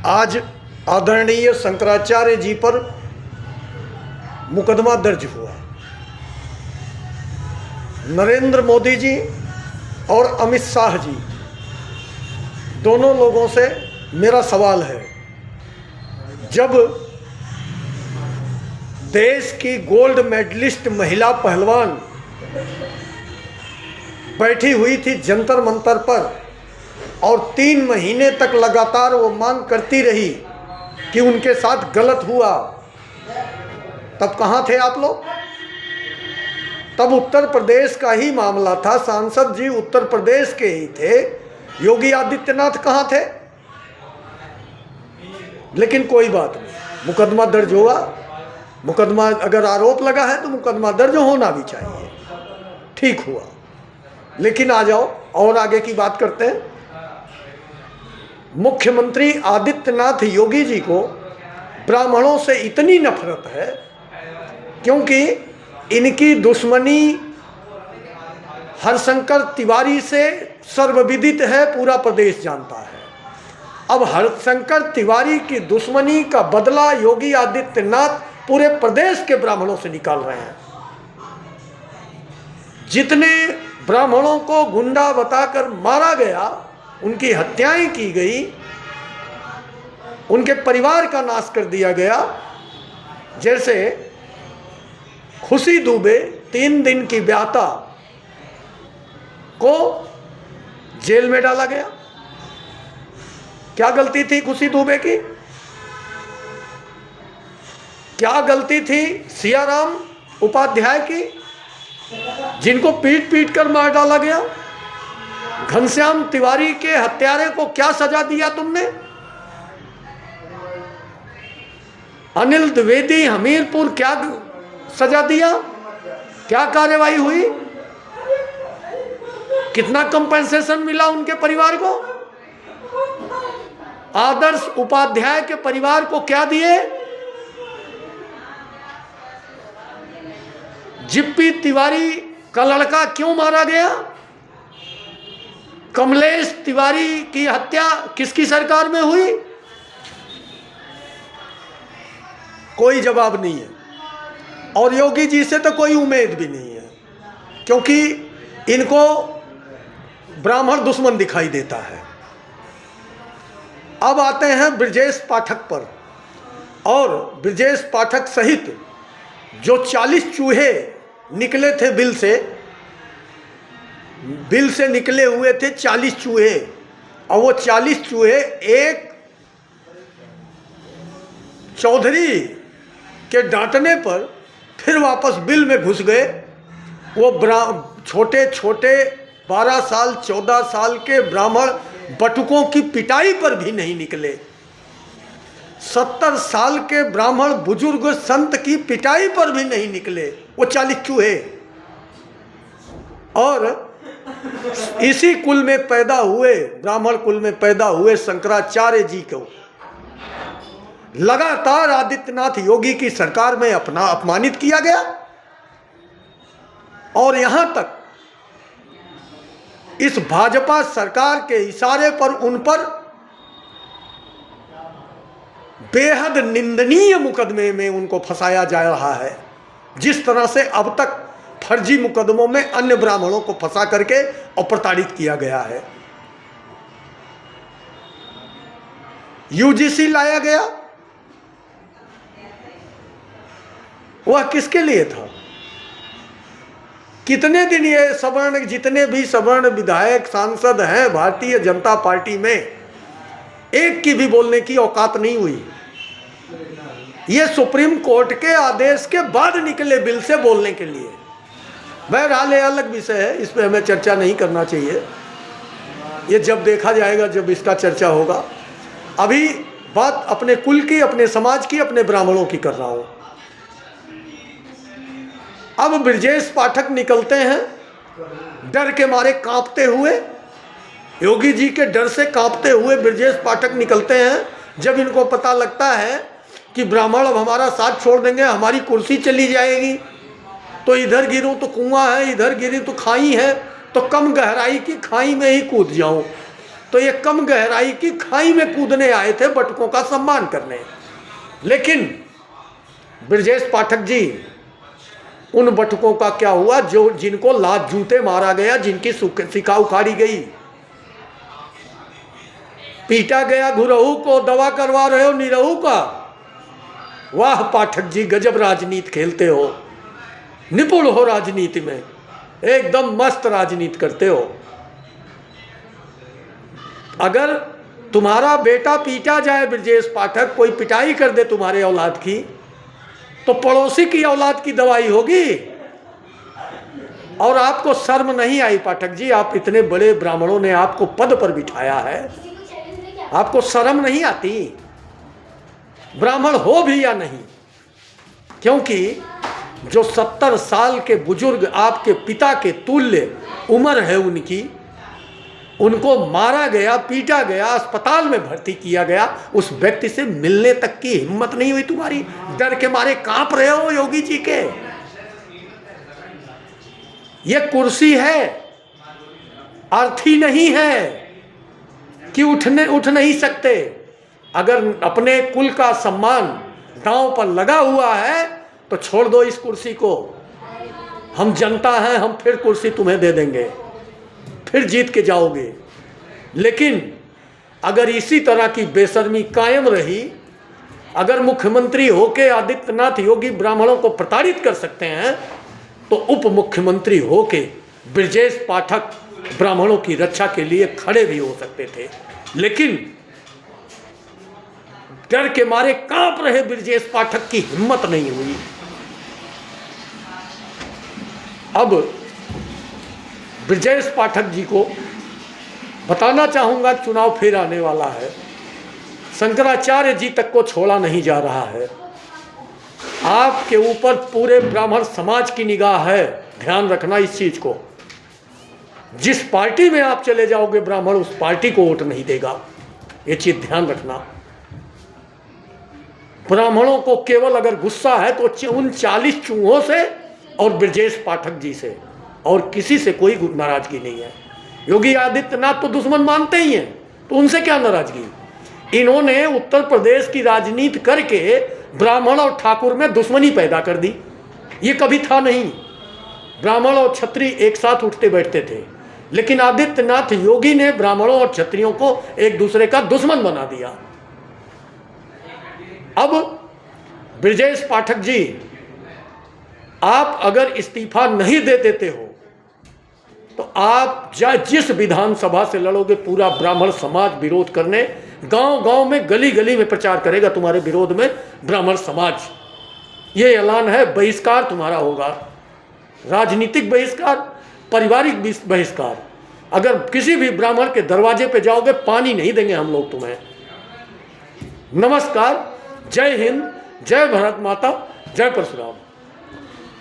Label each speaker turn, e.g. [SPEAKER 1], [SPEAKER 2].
[SPEAKER 1] आज आदरणीय शंकराचार्य जी पर मुकदमा दर्ज हुआ। नरेंद्र मोदी जी और अमित शाह जी दोनों लोगों से मेरा सवाल है, जब देश की गोल्ड मेडलिस्ट महिला पहलवान बैठी हुई थी जंतर मंतर पर और 3 महीने तक लगातार वो मांग करती रही कि उनके साथ गलत हुआ, तब कहाँ थे आप लोग? तब उत्तर प्रदेश का ही मामला था, सांसद जी उत्तर प्रदेश के ही थे, योगी आदित्यनाथ कहाँ थे? लेकिन कोई बात नहीं, मुकदमा दर्ज हुआ। मुकदमा अगर आरोप लगा है तो मुकदमा दर्ज होना भी चाहिए, ठीक हुआ। लेकिन आ जाओ और आगे की बात करते हैं। मुख्यमंत्री आदित्यनाथ योगी जी को ब्राह्मणों से इतनी नफरत है क्योंकि इनकी दुश्मनी हरशंकर तिवारी से सर्वविदित है, पूरा प्रदेश जानता है। अब हरशंकर तिवारी की दुश्मनी का बदला योगी आदित्यनाथ पूरे प्रदेश के ब्राह्मणों से निकाल रहे हैं। जितने ब्राह्मणों को गुंडा बताकर मारा गया, उनकी हत्याएं की गई, उनके परिवार का नाश कर दिया गया। जैसे खुशी दुबे 3 दिन की ब्याता को जेल में डाला गया। क्या गलती थी खुशी दुबे की? क्या गलती थी सियाराम उपाध्याय की, जिनको पीट पीट कर मार डाला गया? घनश्याम तिवारी के हत्यारे को क्या सजा दिया तुमने? अनिल द्विवेदी हमीरपुर क्या सजा दिया? क्या कार्यवाही हुई? कितना कंपेंसेशन मिला उनके परिवार को? आदर्श उपाध्याय के परिवार को क्या दिए? जिप्पी तिवारी का लड़का क्यों मारा गया? कमलेश तिवारी की हत्या किसकी सरकार में हुई? कोई जवाब नहीं है और योगी जी से तो कोई उम्मीद भी नहीं है, क्योंकि इनको ब्राह्मण दुश्मन दिखाई देता है। अब आते हैं ब्रजेश पाठक पर, और ब्रजेश पाठक सहित जो 40 चूहे निकले थे बिल से निकले हुए थे 40 चूहे, और वो 40 चूहे एक चौधरी के डांटने पर फिर वापस बिल में घुस गए। वो छोटे छोटे 12 साल 14 साल के ब्राह्मण बटुकों की पिटाई पर भी नहीं निकले। 70 साल के ब्राह्मण बुजुर्ग संत की पिटाई पर भी नहीं निकले वो 40 चूहे। और इसी कुल में पैदा हुए, ब्राह्मण कुल में पैदा हुए शंकराचार्य जी को लगातार आदित्यनाथ योगी की सरकार में अपमानित किया गया। और यहां तक इस भाजपा सरकार के इशारे पर उन पर बेहद निंदनीय मुकदमे में उनको फंसाया जा रहा है। जिस तरह से अब तक फर्जी मुकदमों में अन्य ब्राह्मणों को फंसा करके और प्रताड़ित किया गया है। यूजीसी लाया गया, वह किसके लिए था? कितने दिन ये सवर्ण, जितने भी सवर्ण विधायक सांसद हैं भारतीय जनता पार्टी में, एक की भी बोलने की औकात नहीं हुई। ये सुप्रीम कोर्ट के आदेश के बाद निकले बिल से बोलने के लिए। बहरहाल ये अलग विषय है, इस पर हमें चर्चा नहीं करना चाहिए। ये जब देखा जाएगा, जब इसका चर्चा होगा। अभी बात अपने कुल की, अपने समाज की, अपने ब्राह्मणों की कर रहा हूं। अब ब्रजेश पाठक निकलते हैं डर के मारे, कांपते हुए, योगी जी के डर से कांपते हुए ब्रजेश पाठक निकलते हैं। जब इनको पता लगता है कि ब्राह्मण अब हमारा साथ छोड़ देंगे, हमारी कुर्सी चली जाएगी, तो इधर गिरूं तो कुआं है, इधर गिरी तो खाई है, तो कम गहराई की खाई में ही कूद जाऊं। तो ये कम गहराई की खाई में कूदने आए थे बटुकों का सम्मान करने। लेकिन ब्रजेश पाठक जी, उन बटुकों का क्या हुआ जो जिनको लात जूते मारा गया, जिनकी सिका उखाड़ी गई, पीटा गया घुरहू को, दवा करवा रहे हो निरहू का। वाह पाठक जी, गजब राजनीति खेलते हो, निपुण हो राजनीति में, एकदम मस्त राजनीति करते हो। अगर तुम्हारा बेटा पीटा जाए ब्रजेश पाठक, कोई पिटाई कर दे तुम्हारे औलाद की, तो पड़ोसी की औलाद की दवाई होगी। और आपको शर्म नहीं आई पाठक जी? आप इतने बड़े ब्राह्मणों ने आपको पद पर बिठाया है, आपको शर्म नहीं आती? ब्राह्मण हो भी या नहीं, क्योंकि जो 70 साल के बुजुर्ग आपके पिता के तुल्य उम्र है उनकी, उनको मारा गया, पीटा गया, अस्पताल में भर्ती किया गया, उस व्यक्ति से मिलने तक की हिम्मत नहीं हुई तुम्हारी? डर के मारे कांप रहे हो योगी जी के। ये कुर्सी है, अर्थी नहीं है कि उठ नहीं सकते। अगर अपने कुल का सम्मान दांव पर लगा हुआ है तो छोड़ दो इस कुर्सी को। हम जनता हैं, हम फिर कुर्सी तुम्हें दे देंगे, फिर जीत के जाओगे। लेकिन अगर इसी तरह की बेशर्मी कायम रही, अगर मुख्यमंत्री होके आदित्यनाथ योगी ब्राह्मणों को प्रताड़ित कर सकते हैं, तो उप मुख्यमंत्री होके ब्रजेश पाठक ब्राह्मणों की रक्षा के लिए खड़े भी हो सकते थे। लेकिन डर के मारे कांप रहे ब्रजेश पाठक की हिम्मत नहीं हुई। अब ब्रजेश पाठक जी को बताना चाहूंगा, चुनाव फिर आने वाला है, शंकराचार्य जी तक को छोड़ा नहीं जा रहा है। आपके ऊपर पूरे ब्राह्मण समाज की निगाह है, ध्यान रखना इस चीज को। जिस पार्टी में आप चले जाओगे ब्राह्मण उस पार्टी को वोट नहीं देगा, ये चीज ध्यान रखना। ब्राह्मणों को केवल अगर गुस्सा है तो उन 40 चूहों से और ब्रजेश पाठक जी से, और किसी से कोई नाराजगी नहीं है। योगी आदित्यनाथ तो दुश्मन मानते ही हैं, तो उनसे क्या नाराजगी? इन्होंने उत्तर प्रदेश की राजनीति करके ब्राह्मण और ठाकुर में दुश्मनी पैदा कर दी। ये कभी था नहीं, ब्राह्मण और क्षत्रिय एक साथ उठते बैठते थे, लेकिन आदित्यनाथ योगी ने ब्राह्मणों और क्षत्रियों को एक दूसरे का दुश्मन बना दिया। अब ब्रजेश पाठक जी, आप अगर इस्तीफा नहीं दे देते हो तो आप जिस विधानसभा से लड़ोगे पूरा ब्राह्मण समाज विरोध करने, गांव गांव में गली गली में प्रचार करेगा तुम्हारे विरोध में ब्राह्मण समाज। ये ऐलान है, बहिष्कार तुम्हारा होगा, राजनीतिक बहिष्कार, पारिवारिक बहिष्कार। अगर किसी भी ब्राह्मण के दरवाजे पे जाओगे पानी नहीं देंगे हम लोग तुम्हें। नमस्कार, जय हिंद, जय भारत माता, जय परशुराम।